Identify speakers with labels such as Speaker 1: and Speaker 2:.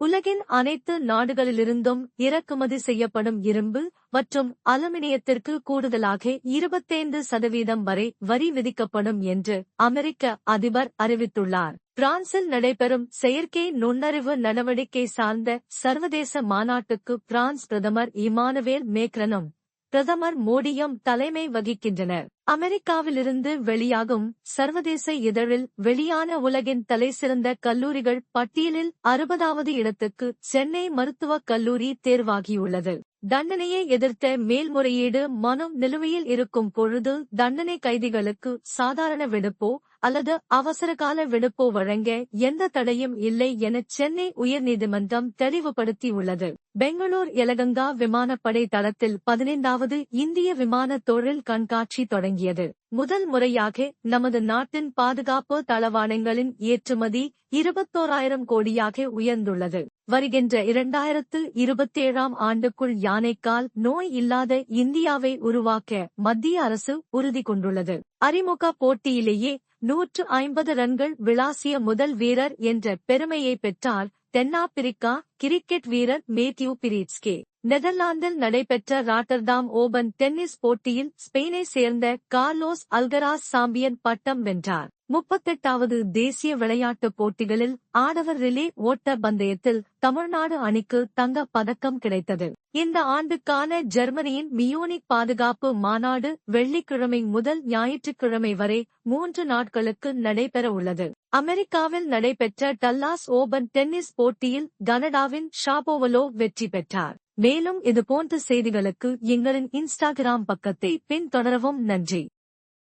Speaker 1: உலகின் அனைத்து நாடுகளிலிருந்தும் இறக்குமதி செய்யப்படும் இரும்பு மற்றும் அலுமினியத்திற்கு கூடுதலாக 25% வரை வரி விதிக்கப்படும் என்று அமெரிக்க அதிபர் அறிவித்துள்ளார். பிரான்சில் நடைபெறும் செயற்கை நுண்ணறிவு நடவடிக்கை சார்ந்த சர்வதேச மாநாட்டுக்கு பிரான்ஸ் பிரதமர் இமானுவேல் மேக்ரனும் பிரதமர் மோடியும் தலைமை வகிக்கின்றனர். அமெரிக்காவிலிருந்து வெளியாகும் சர்வதேச இதழில் வெளியான உலகின் தலைசிறந்த கல்லூரிகள் பட்டியலில் 60வது இடத்துக்கு சென்னை மருத்துவக் கல்லூரி தேர்வாகியுள்ளது. தண்டனையை எதிர்த்த மேல்முறையீடு மனு நிலுவையில் இருக்கும் பொழுது தண்டனை கைதிகளுக்கு சாதாரண விடுப்போ அல்லது அவசரகால விடுப்போ வழங்க எந்த தடையும் இல்லை என சென்னை உயர்நீதிமன்றம் தெளிவுபடுத்தியுள்ளது. பெங்களூர் எலகங்கா விமானப்படை தளத்தில் 15வது இந்திய விமான தொழில் கண்காட்சி தொடங்கியது. முதல் முறையாக நமது நாட்டின் பாதுகாப்பு தளவாடங்களின் ஏற்றுமதி 21,000 கோடியாக உயர்ந்துள்ளது. வருகின்ற 2027ஆம் ஆண்டுக்குள் யானைக்கால் நோய் இல்லாத இந்தியாவை உருவாக்க மத்திய அரசு உறுதி கொண்டுள்ளது. அறிமுக போட்டியிலேயே 150 ரன்கள் விளாசிய முதல் வீரர் என்ற பெருமையை பெற்றார் தென்னாப்பிரிக்கா கிரிக்கெட் வீரர் மேத்யூ பிரிட்ஸ்கே. நெதர்லாந்தில் நடைபெற்ற ராட்டர்டாம் ஓபன் டென்னிஸ் போட்டியில் ஸ்பெயினை சேர்ந்த கார்லோஸ் அல்கராஸ் சாம்பியன் பட்டம் வென்றார். 38வது தேசிய விளையாட்டுப் போட்டிகளில் ஆடவர் ரிலே ஓட்ட பந்தயத்தில் தமிழ்நாடு அணிக்கு தங்கப் பதக்கம் கிடைத்தது. இந்த ஆண்டுக்கான ஜெர்மனியின் மியூனிக் பாதுகாப்பு மாநாடு வெள்ளிக்கிழமை முதல் ஞாயிற்றுக்கிழமை வரை 3 நாட்களுக்கு நடைபெற உள்ளது. அமெரிக்காவில் நடைபெற்ற டல்லாஸ் ஓபன் டென்னிஸ் போட்டியில் கனடாவின் ஷாபோவலோவ் வெற்றி பெற்றார். மேலும் இதுபோன்ற செய்திகளுக்கு எங்களின் இன்ஸ்டாகிராம் பக்கத்தை பின்தொடரவும். நன்றி.